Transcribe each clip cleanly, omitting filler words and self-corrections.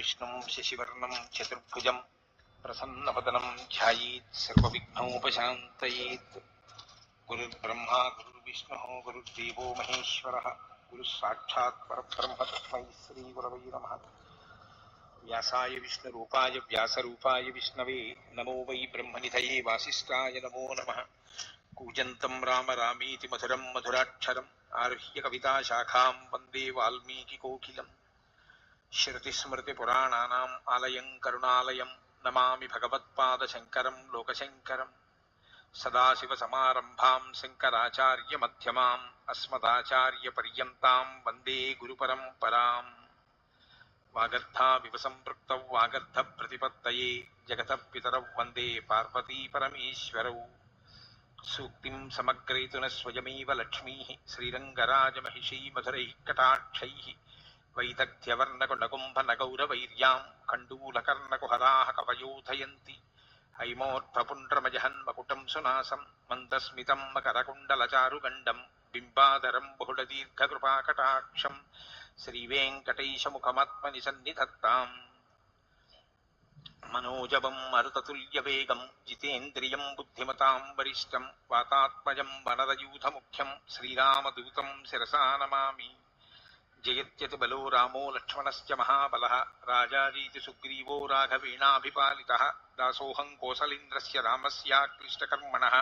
विष्णुं शशिवर्णं चतुर्भुजं प्रसन्नवदनं ध्यायेत् सर्वविघ्नोपशान्तयेत्। गुरुर्ब्रह्मा गुरुर्विष्णुः गुरुर्देवो महेश्वरः गुरुः साक्षात् परब्रह्म तस्मै श्रीगुरवे नमः। व्यासाय विष्णुरूपाय व्यासरूपाय विष्णवे नमो वै ब्रह्मनिधये वासिष्ठाय नमो नमः। कूजन्तं राम रामेति मधुरं मधुराक्षरम् आरुह्य कविताशाखां वन्दे वाल्मीकिकोकिलम्। श्रुतिस्मृतिपुराणानाम् आलयं करुणालयं नमामि भगवत्पादशङ्करं लोकशङ्करम्। सदाशिवसमारम्भां शङ्कराचार्यमध्यमाम् अस्मदाचार्यपर्यन्तां वन्दे गुरुपरम्पराम्। वागर्धाविव सम्पृक्तौ वागर्धप्रतिपत्तये जगतः पितरौ वन्दे पार्वतीपरमेश्वरौ। सूक्तिं समग्रयितु न स्वयमेव लक्ष्मीः श्रीरङ्गराजमहिषी मधुरैः कटाक्षैः वैदग्ध्यवर्णकुण्डकुम्भनगौरवैर्यां कण्डूलकर्णकुहराः कवयोधयन्ति। हैमोत्फपुण्ड्रमजहन्मकुटं सुनासं मन्दस्मितं मकरकुण्डलचारुगण्डं बिम्बाधरं बहुलदीर्घकृपाकटाक्षं श्रीवेङ्कटेशमुखमात्मनिसन्निधत्ताम्। मनोजवं मरुततुल्यवेगं जितेन्द्रियं बुद्धिमतां वरिष्ठं वातात्मजं वनरयूथमुख्यं श्रीरामदूतं शिरसा नमामि। जयत्यतिबलो रामो लक्ष्मणश्च महाबलः राजाजीति सुग्रीवो राघवेणाभिपालितः दासोऽहं कोसलेन्द्रस्य रामस्याक्लिष्टकर्मणः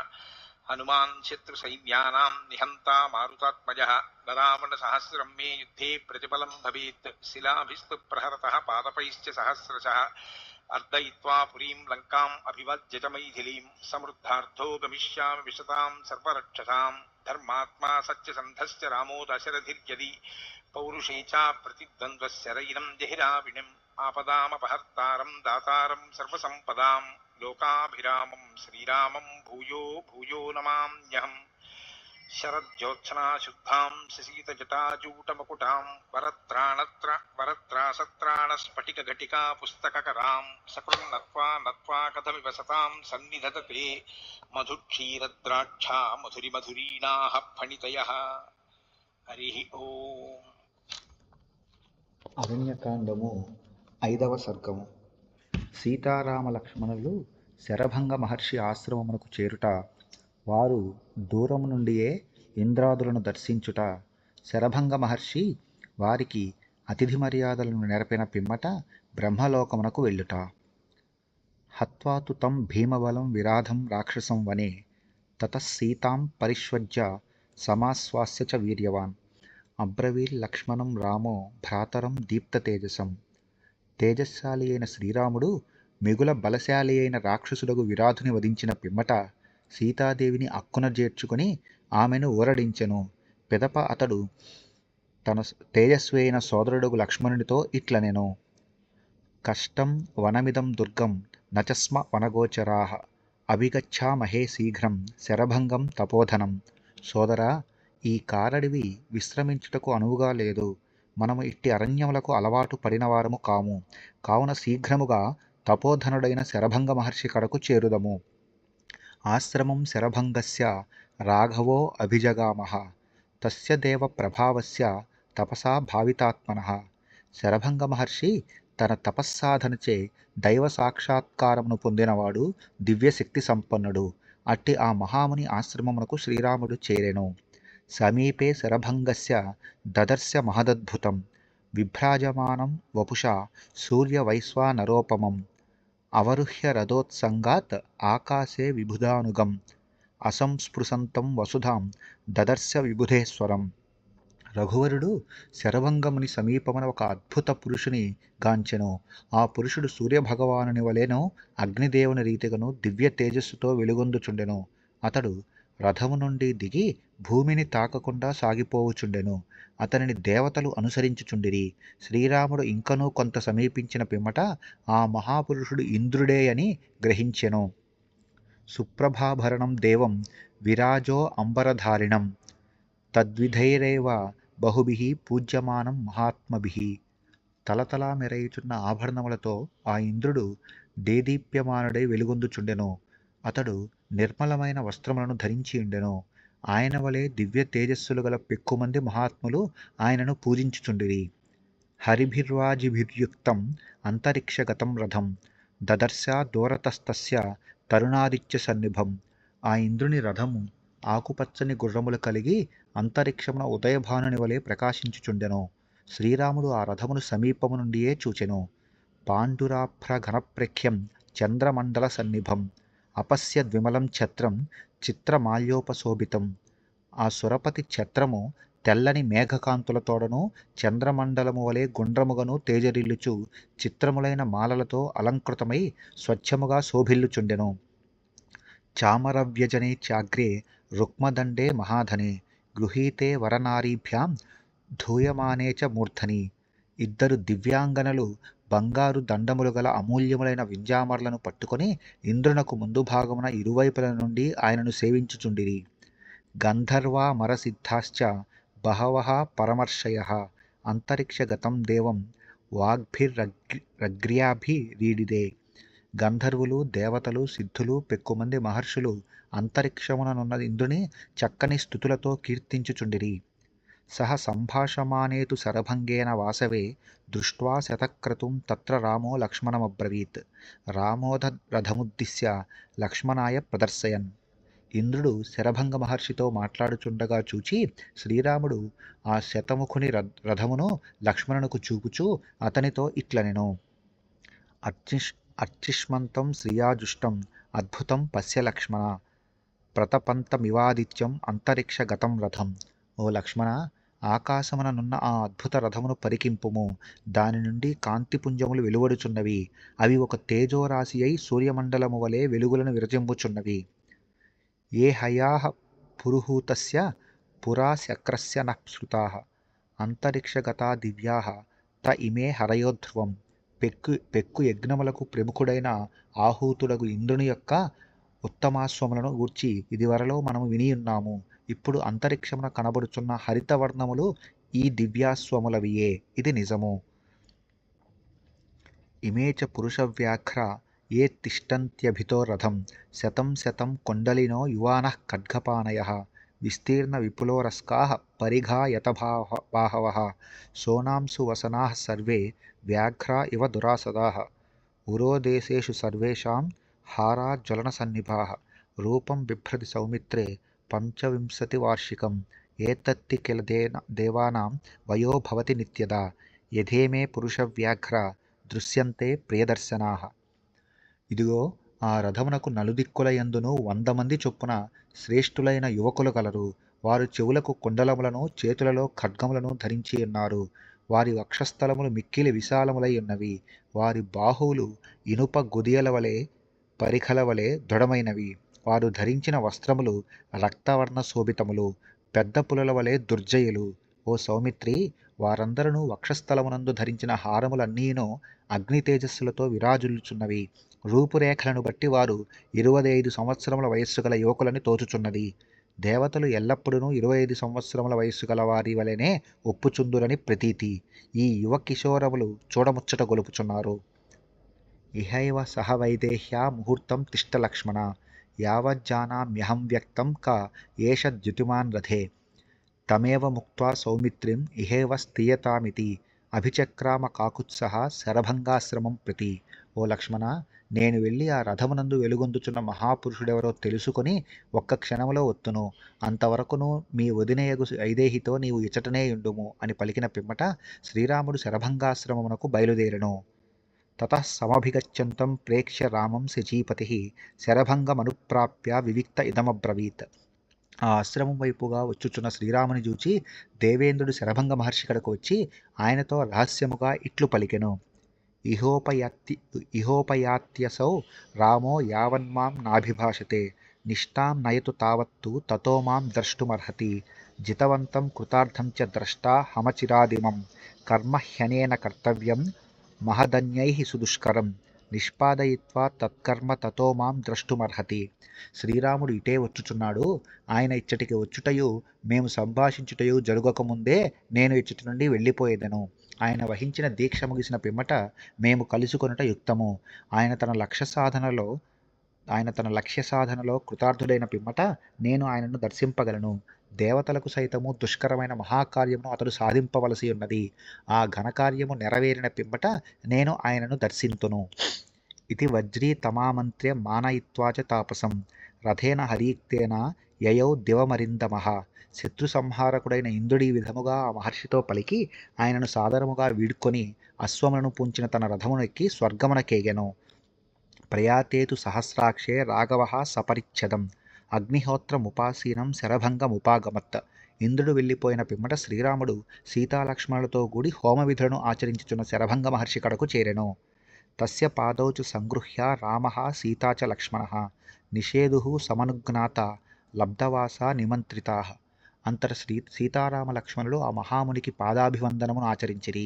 हनुमान् शत्रुसैन्यानां निहन्ता मारुतात्मजः न रावणसहस्रं मे युद्धे प्रतिफलं भवेत् शिलाभिस्तु प्रहरतः पादपैश्च सहस्रशः अर्दयित्वा पुरीं लङ्काम् अभिवज्य च मैथिलीं समृद्धार्थो गमिष्यामि विशतां सर्वरक्षसां धर्मात्मा सत्यसन्धश्च रामो दशरथिर्यदि पौरुषे च प्रतिद्वन्द्वस्य रयिनं जहिराविणिम् आपदामपहर्तारं दातारं सर्वसम्पदां लोकाभिरामं श्रीरामं भूयो भूयो नमाम्यहम्। शरज्योत्सना शुद्धां शशीतजटाजूटमकुटां वरत्रासत्राणस्फटिकघटिका पुस्तककरां सकृन्नत्वा नत्वा कथमिव सतां सन्निधत्ते मधुक्षीरद्राक्षा मधुरिमधुरीणाः फणितयः। हरिः ओम्। అరణ్యకాండము 5వ సర్గము. సీతారామ లక్ష్మణులు శరభంగ మహర్షి ఆశ్రమమునకు చేరుట, వారు దూరము నుండియే ఇంద్రాదులను దర్శించుట, శరభంగ మహర్షి వారికి అతిథి మర్యాదలను నెరపిన పిమ్మట బ్రహ్మలోకమునకు వెళ్ళుట. హత్వాతు తం భీమబలం విరాధం రాక్షసం వనే తతఃసీతాం పరిష్వజ్య సమాశ్వాస్య చ వీర్యవాన్ అబ్రవీల్ లక్ష్మణం రామో భ్రాతరం దీప్త తేజసం. తేజస్శాలి అయిన శ్రీరాముడు మిగుల బలశాలి అయిన రాక్షసుడగు విరాధుని వధించిన పిమ్మట సీతాదేవిని అక్కున చేర్చుకుని ఆమెను ఊరడించెను. పిదప అతడు తన తేజస్వి అయిన సోదరుడగు లక్ష్మణునితో ఇట్లనెను: కష్టం వనమిదం దుర్గం నచస్మ వనగోచరాః అభిగచ్ఛామహే శీఘ్రం శరభంగం తపోధనం. సోదరా, ఈ కారడివి విశ్రమించుటకు అనువుగా లేదు. మనము ఇట్టి అరణ్యములకు అలవాటు పడినవారము కాము. కావున శీఘ్రముగా తపోధనుడైన శరభంగ మహర్షి కడకు చేరుదము. ఆశ్రమం శరభంగస్య రాఘవో అభిజగామః తస్య దేవ ప్రభావస్య తపసా భావితాత్మనః. శరభంగ మహర్షి తన తపస్సాధనచే దైవ సాక్షాత్కారమును పొందినవాడు, దివ్యశక్తి సంపన్నుడు. అట్టి ఆ మహాముని ఆశ్రమమునకు శ్రీరాముడు చేరెను. సమీపే శరభంగస్య దదర్శ మహదద్భుతం విభ్రాజమానం వపుషా సూర్యవైశ్వానరోపమం అవరుహ్య రథోత్సంగాత్ ఆకాశే విబుధానుగం అసంస్పృశంతం వసుధాం దదర్శ విబుధేశ్వరం. రఘువరుడు శరభంగముని సమీపమున ఒక అద్భుత పురుషుని గాంచెను. ఆ పురుషుడు సూర్యభగవానుని వలెను అగ్నిదేవుని రీతిగను దివ్య తేజస్సుతో వెలుగొందుచుండెను. అతడు రథము నుండి దిగి భూమిని తాకకుండా సాగిపోవుచుండెను. అతనిని దేవతలు అనుసరించుచుండిరి. శ్రీరాముడు ఇంకనూ కొంత సమీపించిన పిమ్మట ఆ మహాపురుషుడు ఇంద్రుడే అని గ్రహించెను. సుప్రభాభరణం దేవం విరాజో అంబరధారిణం తద్విధైరేవ బహుభిః పూజ్యమానం మహాత్మభిః. తలతలా మెరయుచున్న ఆభరణములతో ఆ ఇంద్రుడు దేదీప్యమానుడై వెలుగొందుచుండెను. అతడు నిర్మలమైన వస్త్రములను ధరించి ఉండెను. ఆయన వలె దివ్య తేజస్సులు గల పెక్కుమంది మహాత్ములు ఆయనను పూజించుచుండిరి. హరిభిర్వాజిభిర్యుక్తం అంతరిక్షగతం రథం దదర్శ దూరతస్తస్య తరుణాదిత్య సన్నిభం. ఆ ఇంద్రుని రథము ఆకుపచ్చని గుర్రములు కలిగి అంతరిక్షమున ఉదయభానుని వలె ప్రకాశించుచుండెను. శ్రీరాముడు ఆ రథమును సమీపము నుండియే చూచెను. పాండురాభ్ర ఘనప్రఖ్యం చంద్రమండల సన్నిభం అపశ్యద్విమలం ఛత్రం చిత్రమాల్యోపశోభితం. ఆ సురపతి ఛత్రము తెల్లని మేఘకాంతులతోడను చంద్రమండలము వలె గుండ్రముగను తేజరిల్లుచు చిత్రములైన మాలలతో అలంకృతమై స్వచ్ఛముగా శోభిల్లుచుండెను. చామరవ్యజనే చాగ్రే రుక్మదండే మహాధనే గృహీతే వరనారీభ్యాం ధూయమానే చ మూర్ధని. ఇద్దరు దివ్యాంగనలు బంగారు దండములు గల అమూల్యములైన వింజామరలను పట్టుకొని ఇంద్రునకు ముందు భాగమున ఇరువైపుల నుండి ఆయనను సేవించుచుండిరి. గంధర్వామరసిద్ధాశ్చ బహవః పరమర్షయః అంతరిక్షగతం దేవం వాగ్భిరగ్ర్యాభిరీడిదే. గంధర్వులు, దేవతలు, సిద్ధులు, పెక్కుమంది మహర్షులు అంతరిక్షముననున్న ఇంద్రుని చక్కని స్థుతులతో కీర్తించుచుండిరి. సహ సంభాషమానేతు శరభంగేన వాసవే దృష్ట్వా శతక్రతుం తత్ర రామో లక్ష్మణమబ్రవీత్. రామోధ రథముద్దిశ్య లక్ష్మణాయ ప్రదర్శయన్. ఇంద్రుడు శరభంగ మహర్షితో మాట్లాడుచుండగా చూచి శ్రీరాముడు ఆ శతముఖుని రథమును లక్ష్మణునకు చూపుచూ అతనితో ఇట్లనెను. అర్చిష్మంతం శ్రియాజుష్టం అద్భుతం పశ్య లక్ష్మణ ప్రతపంతమివాదిత్యం అంతరిక్షగతం రథం. ఓ లక్ష్మణ, ఆకాశముననున్న ఆ అద్భుత రథమును పరికింపుము. దాని నుండి కాంతిపుంజములు వెలువడుచున్నవి. అవి ఒక తేజోరాశి అయి సూర్యమండలము వలె వెలుగులను విరజిమ్ముచున్నవి. ఏ హయాః పురుహూతస్య పురా శక్రస్య నః స్మృతాః అంతరిక్షగతా దివ్యాః త ఇమే హరయో ధ్రువం. పెక్కు యజ్ఞములకు ప్రముఖుడైన ఆహూతుడగు ఇంద్రుని యొక్క ఉత్తమాశ్వములను గూర్చి ఇదివరలో మనము వినియున్నాము. ఇప్పుడు అంతరిక్షమున కనబడుచున్న హరితవర్ణములు ఈ దివ్యాశ్వములవియే. ఇది నిజము. ఇమే చ పురుషవ్యాఘ్ర ఏ తిష్టంత్యభితో రథం శతం శతం కొండలినో యువానః ఖడ్గపాణయః విస్తీర్ణ విపులోరస్కాః పరిఘా యతబాహవః సోనాంసు వసనాః సర్వే వ్యాఘ్రా ఇవ దురాసదాః ఉరోదేశేషు సర్వేషాం హారా జ్వలనసన్నిభాః రూపం బిభ్రతి సౌమిత్రే పంచవింశతివార్షికం ఏతత్తి కిల దేవానాం వయో భవతి నిత్యదా యథేమే పురుషవ్యాఘ్ర దృశ్యంతే ప్రియదర్శనాః. ఇదిగో, ఆ రథమునకు నలుదిక్కుల యందును 100 మంది చొప్పున శ్రేష్ఠులైన యువకులు కలరు. వారు చెవులకు కుండలములను, చేతులలో ఖడ్గములను ధరించి ఉన్నారు. వారి వక్షస్థలములు మిక్కిలి విశాలములై ఉన్నవి. వారి బాహువులు ఇనుప గుదియల వలె పరిఖల వలె దృఢమైనవి. వారు ధరించిన వస్త్రములు రక్తవర్ణ శోభితములు, పెద్ద పులుల వలె దుర్జయులు. ఓ సౌమిత్రి, వారందరూ వక్షస్థలమునందు ధరించిన హారములన్నీను అగ్ని తేజస్సులతో విరాజిల్లుచున్నవి. రూపురేఖలను బట్టి వారు 25 సంవత్సరముల వయస్సు గల యువకులని తోచుచున్నది. దేవతలు ఎల్లప్పుడూ 25 సంవత్సరముల వయస్సు గల వారి వలెనే ఒప్పుచుందురని ప్రతీతి. ఈ యువ కిశోరములు చూడముచ్చట గొలుపుచున్నారు. ఇహైవ సహ వైదేహ్యా ముహూర్తం తిష్ట లక్ష్మణ యావజ్జానామ్యహం వ్యక్తం క ఏష ద్యుతిమాన్ రథే తమేవ ముక్త్వా సౌమిత్రిం ఇహేవ స్థీయతామితి అభిచక్రామ కాకుత్సహ శరభంగాశ్రమం ప్రతి. ఓ లక్ష్మణ, నేను వెళ్ళి ఆ రథమునందు వెలుగొందుచున్న మహాపురుషుడెవరో తెలుసుకొని ఒక్క క్షణములో వత్తును. అంతవరకును మీ వదినయగు వైదేహితో నీవు ఇచటనే యుండుము అని పలికిన పిమ్మట శ్రీరాముడు శరభంగాశ్రమమునకు బయలుదేరెను. తతః సమభిగచ్చంతం ప్రేక్ష్య రామం శచీపతి శరభంగమనుప్రాప్య వివిక్త ఇదమబ్రవీత్. ఆ ఆశ్రమం వైపుగా వచ్చుచున్న శ్రీరాముని చూచి దేవేంద్రుడు శరభంగ మహర్షి కడకు వచ్చి ఆయనతో రహస్యముగా ఇట్లు పలికెను. ఇహోపయాత్యసౌ రామో యావన్మాం నాభిభాషతే నిష్టాం నయతు తావత్తు తతో మాం ద్రష్టుమర్హతి జితవంతం కృతార్థం చ ద్రష్టా హమచిరాదిమం కర్మ హ్యనేన కర్తవ్యం మహదన్యైః సుదుష్కరం నిష్పాదయిత్వా తత్కర్మ తతో మాం ద్రష్టుమర్హతి. శ్రీరాముడు ఇటే వచ్చుచున్నాడు. ఆయన ఇచ్చటికి వచ్చుటయు మేము సంభాషించుటయు జరుగకముందే నేను ఇచ్చటి నుండి వెళ్ళిపోయేదను. ఆయన వహించిన దీక్ష ముగిసిన పిమ్మట మేము కలుసుకొనుట యుక్తము. ఆయన తన లక్ష్య సాధనలో కృతార్థుడైన పిమ్మట నేను ఆయనను దర్శింపగలను. దేవతలకు సైతము దుష్కరమైన మహాకార్యమును అతడు సాధింపవలసి ఉన్నది. ఆ ఘనకార్యము నెరవేరిన పిమ్మట నేను ఆయనను దర్శింతును. ఇది వజ్రీ తమామంత్ర్య మానయిత్వా చ తాపసం రథేన హరీక్తేన యయౌ దివమరిందమః. శత్రు సంహారకుడైన ఇంద్రుడి ఈ విధముగా ఆ మహర్షితో పలికి ఆయనను సాదరముగా వీడ్కొని అశ్వములను పూంచిన తన రథమును ఎక్కి స్వర్గమునకేగెను. ప్రయాతేతు సహస్రాక్షే రాఘవః సపరిచ్ఛదం అగ్నిహోత్రముపాసీనం శరభంగముపాగమత్. ఇంద్రుడు వెళ్ళిపోయిన పిమ్మట శ్రీరాముడు సీతాలక్ష్మణులతో కూడి హోమవిధులను ఆచరించుచున్న శరభంగ మహర్షి కడకు చేరెను. తస్య పాదౌ చ సంగృహ్య రామః సీతా చ లక్ష్మణః నిషేధుః సమనుజ్ఞాత లబ్ధవాసా నిమంత్రితాః. అంతట సీతారామ లక్ష్మణులు ఆ మహామునికి పాదాభివందనమును ఆచరించిరి.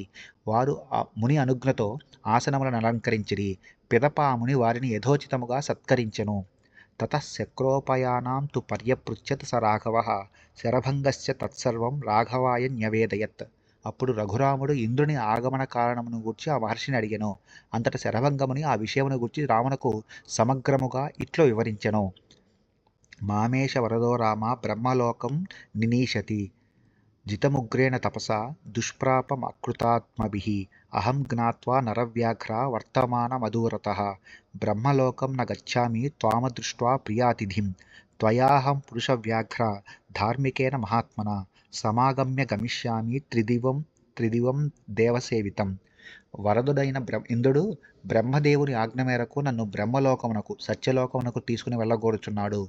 వారు ఆ ముని అనుజ్ఞతో ఆసనములను అలంకరించిరి. పిదప ఆ ముని వారిని యథోచితముగా సత్కరించెను. తతః శక్రోపయానాం తు పర్యపృచ్ఛత్ స రాఘవః శరభంగస్య తత్సర్వం రాఘవాయ న్యవేదయత్. అప్పుడు రఘురాముడు ఇంద్రుని ఆగమన కారణమును గూర్చి ఆ మహర్షిని అడిగెను. అంతట శరభంగముని ఆ విషయమును గూర్చి రామునకు సమగ్రముగా ఇట్లు వివరించెను. మామేష వరదో రామ బ్రహ్మలోకం నినీశతి జితముగ్రేణ తపసా దుష్ప్రాపమకృతాత్మభిః అహం జ్ఞాత్వా నరవ్యాఘ్ర వర్తమానమదూరతః బ్రహ్మలోకం న గచ్ఛామి త్వామదృష్ట్వా ప్రియాతిథిం త్వయాహం పురుషవ్యాఘ్ర ధార్మికేన మహాత్మనా సమాగమ్య గమిష్యామి త్రిదివం దేవసేవితం. వరదుడైన ఇంద్రుడు బ్రహ్మదేవుని ఆజ్ఞ మేరకు నన్ను బ్రహ్మలోకమునకు సత్యలోకమునకు తీసుకుని వెళ్ళగోరుచున్నాడు.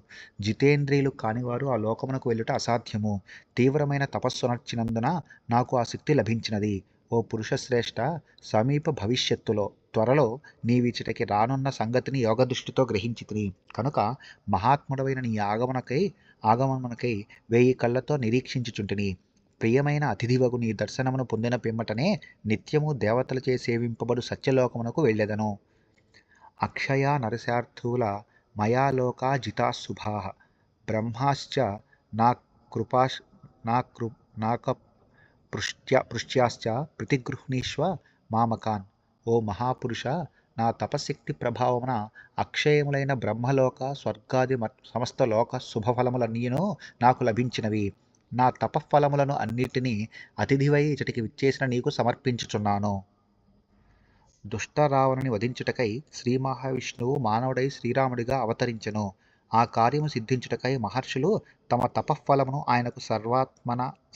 జితేంద్రియులు కానివారు ఆ లోకమునకు వెళ్ళుట అసాధ్యము. తీవ్రమైన తపస్సు నర్చినందున నాకు ఆ శక్తి లభించినది. ఓ పురుషశ్రేష్ఠ, సమీప భవిష్యత్తులో త్వరలో నీవిచటకి రానున్న సంగతిని యోగదృష్టితో గ్రహించితిని కనుక మహాత్ముడవైన నీ ఆగమనమునకై 1000 కళ్ళతో నిరీక్షించుచుంటిని. ప్రియమైన అతిథివగు నీ దర్శనమును పొందిన పిమ్మటనే నిత్యము దేవతలచే సేవింపబడు సత్యలోకమునకు వెళ్ళెదను. అక్షయా నరశార్థూల మయా లోకా జితా శుభాః బ్రహ్మాశ్చ పృష్ట్యాశ్చ ప్రతిగృహ్ణీష్వ మామకాన్. ఓ మహాపురుష, నా తపశక్తి ప్రభావమున అక్షయములైన బ్రహ్మలోక స్వర్గాది సమస్త లోక శుభఫలములన్నీను నాకు లభించినవి. నా తపఫలములను అన్నిటినీ అతిథివై ఇచటికి విచ్చేసిన నీకు సమర్పించుచున్నాను. దుష్ట రావణుని వధించుటకై శ్రీ మహావిష్ణువు మానవుడై శ్రీరాముడిగా అవతరించెను. ఆ కార్యము సిద్ధించుటకై మహర్షులు తమ తపఫలమును ఆయనకు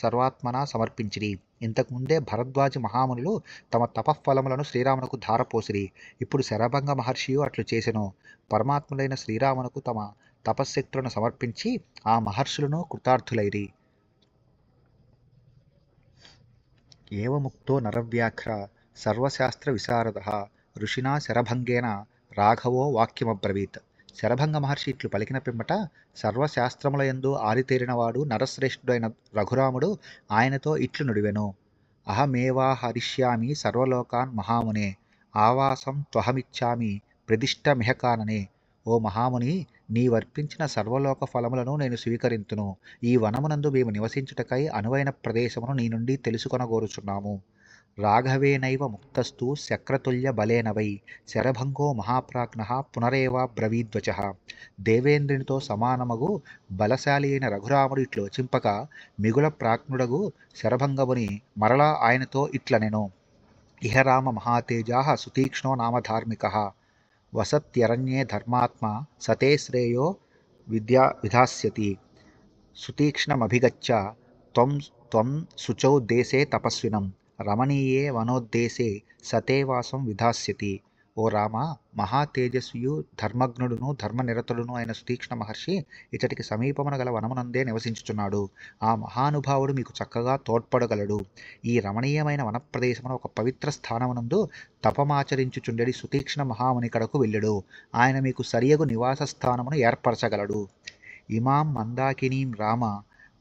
సర్వాత్మన సమర్పించిరి. ఇంతకుముందే భరద్వాజ మహామునులు తమ తపఫలములను శ్రీరామునకు ధారపోసిరి. ఇప్పుడు శరభంగ మహర్షియు అట్లు చేసెను. పరమాత్ముడైన శ్రీరామునకు తమ తపశ్శక్తులను సమర్పించి ఆ మహర్షులను కృతార్థులైరి. ఏవముక్తో నరవ్యాఘ్ర సర్వశాస్త్ర విశారదః ఋషినా శరభంగేన రాఘవో వాక్యమబ్రవీత్. శరభంగ మహర్షి ఇట్లు పలికిన పిమ్మట సర్వశాస్త్రములయందు ఆరితేరినవాడు నరశ్రేష్ఠుడైన రఘురాముడు ఆయనతో ఇట్లు నుడివెను. అహమేవాహరిష్యామి సర్వలోకాన్ మహామునే ఆవాసం త్వహమిచ్చామి ప్రదిష్టమిహకాననే. ఓ మహాముని, నీవర్పించిన సర్వలోక ఫలములను నేను స్వీకరింతును. ఈ వనమునందు మేము నివసించుటకై అనువైన ప్రదేశమును నీ నుండి తెలుసుకొనగోరుచున్నాము. రాఘవేనైవ ముక్తస్తు శక్రతుల్య బలేన వై శరభంగో మహాప్రాజ్ఞః పునరేవా బ్రవీద్వచః. దేవేంద్రునితో సమానమగు బలశాలి అయిన రఘురాముడు ఇట్లు వచింపక మిగుల ప్రాజ్ఞుడగు శరభంగముని మరలా ఆయనతో ఇట్లనెను. ఇహ రామ మహాతేజాః సుతీక్ష్ణో నామ ధార్మికః వసత్యరణ్యే ధర్మాత్మా సతే శ్రేయో విధాస్యతి సుతీక్ష్ణమభిగచ్చ త్వం శుచౌ దేశే తపస్వినం రమణీయే వనోద్దేశే సతే వాసం విధాస్యతి. ఓ రామ, మహా తేజస్వియు ధర్మజ్ఞుడును ధర్మనిరతుడును అయిన సుతీక్ష్ణ మహర్షి ఇతడికి సమీపమున గల వనమునందే నివసించుచున్నాడు. ఆ మహానుభావుడు మీకు చక్కగా తోడ్పడగలడు. ఈ రమణీయమైన వనప్రదేశమున ఒక పవిత్ర స్థానమునందు తపమాచరించుచుండెడి సుతీక్ష్ణ మహాముని కడకు వెళ్ళుడు. ఆయన మీకు సరియగు నివాస స్థానమును ఏర్పరచగలడు. ఇమాం మందాకినీం రామ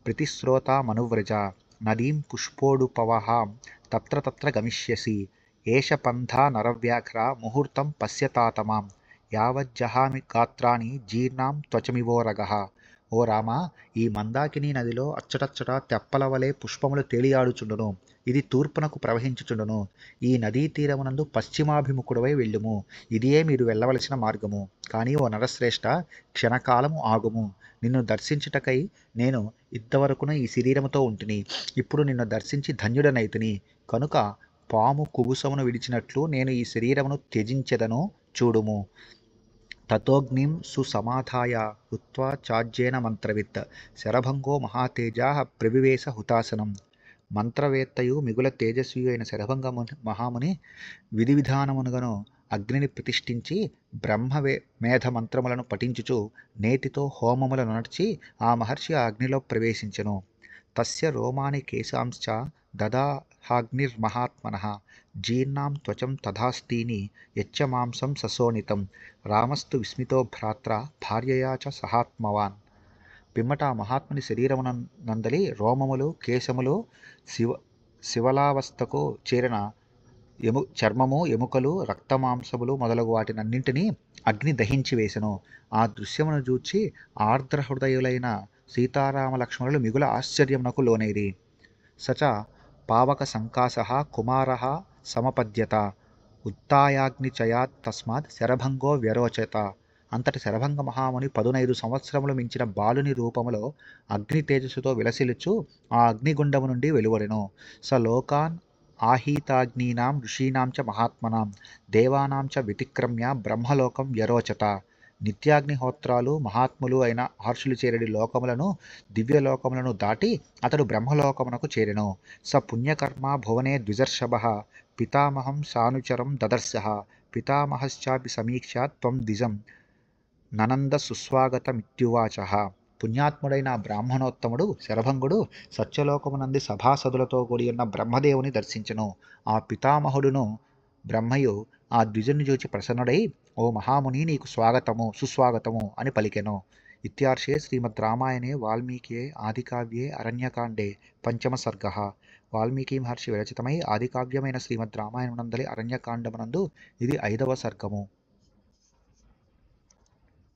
ప్రతిశ్రోతామనువ్రజ నదీం పుష్పోడుపవహాం తత్ర తత్ర గమిష్యసి ఏష పంథా నరవ్యాఘ్ర ముహూర్తం పశ్యతాతమాం యావజ్జహామి గాత్రాణి జీర్ణాం త్వచమివోరగః. ఓ రామ, ఈ మందాకిని నదిలో అచ్చటచ్చట తెప్పల వలె పుష్పములు తేలియాడుచుండును. ఇది తూర్పునకు ప్రవహించుచుండును. ఈ నదీ తీరమునందు పశ్చిమాభిముఖుడవై వెళ్ళుము. ఇదియే మీరు వెళ్ళవలసిన మార్గము. కానీ ఓ నరశ్రేష్ఠ, క్షణకాలము ఆగుము. నిన్ను దర్శించుటకై నేను ఇంతవరకును ఈ శరీరముతో ఉంటిని. ఇప్పుడు నిన్ను దర్శించి ధన్యుడనైతిని. కనుక పాము కుబుసమును విడిచినట్లు నేను ఈ శరీరమును త్యజించెదను, చూడుము. తతోగ్నిం సుసమాధాయ హుత్వా చాజ్యేన మంత్రవిత్ శరభంగో మహాతేజా ప్రవివేశ హుతాసనం. మంత్రవేత్తయు మిగుల తేజస్వి అయిన శరభంగ మహాముని విధి విధానమునుగను అగ్నిని ప్రతిష్ఠించి మేధ మంత్రములను పఠించుచు నేతితో హోమములను నడిచి ఆ మహర్షి ఆ అగ్నిలో ప్రవేశించెను. తస్య రోమాని కేశాంశ్చ దదాహాగ్నిర్మహాత్మనః జీర్ణాం త్వచం తథాస్తీని యచ్చ మాంసం సశోణితం. రామస్తు విస్మితో భ్రాత్ర భార్యయా చ సహాత్మవాన్. పిమ్మట ఆ మహాత్ముని శరీరమునందలి రోమములు, కేశములు, శివలావస్థకు చేరిన చర్మము, ఎముకలు, రక్తమాంసములు మొదలగు వాటినన్నింటినీ అగ్ని దహించి వేసెను. ఆ దృశ్యమును చూచి ఆర్ద్రహృదయులైన సీతారామ లక్ష్మణులు మిగుల ఆశ్చర్యమునకు లోనైరి. సచ పావక సంకాసః కుమారః సమపద్యత ఉత్తాయాగ్నిచయాత్ తస్మాత్ శరభంగో వ్యరోచత. అంతటి శరభంగ మహాముని 15 సంవత్సరములు మించిన బాలుని రూపములో అగ్ని తేజస్సుతో విలసిల్లుచు ఆ అగ్నిగుండము నుండి వెలువడెను. స లోకాన్ ఆహీతాగ్నీనాం ఋషీణాం చ మహాత్మనాం దేవానాం చ వ్యతిక్రమ్య బ్రహ్మలోకం వ్యరోచత. నిత్యాగ్నిహోత్రాలు, మహాత్ములు అయిన మహర్షులు చేరడి లోకములను, దివ్యలోకములను దాటి అతడు బ్రహ్మలోకమునకు చేరెను. స పుణ్యకర్మ భువనే ద్విజర్షభః పితామహం సానుచరం దదర్శః పితామహశ్చాపి సమీక్షాత్ త్వం ద్విజం ననంద సుస్వాగతమిత్యువాచః. పుణ్యాత్ముడైన బ్రాహ్మణోత్తముడు శరభంగుడు సత్యలోకమునంది సభాసదులతో కూడి ఉన్న బ్రహ్మదేవుని దర్శించెను. ఆ పితామహుడును బ్రహ్మయు ఆ ద్విజుని చూచి ప్రసన్నుడై, ఓ మహాముని, నీకు స్వాగతము, సుస్వాగతము అని పలికెను. ఇత్యార్షే శ్రీమద్ రామాయణే వాల్మీకియే ఆదికావ్యే అరణ్యకాండే పంచమ సర్గః. వాల్మీకి మహర్షి విరచితమై ఆదికావ్యమైన శ్రీమద్ రామాయణమునందలి అరణ్యకాండమునందు ఇది 5వ సర్గము.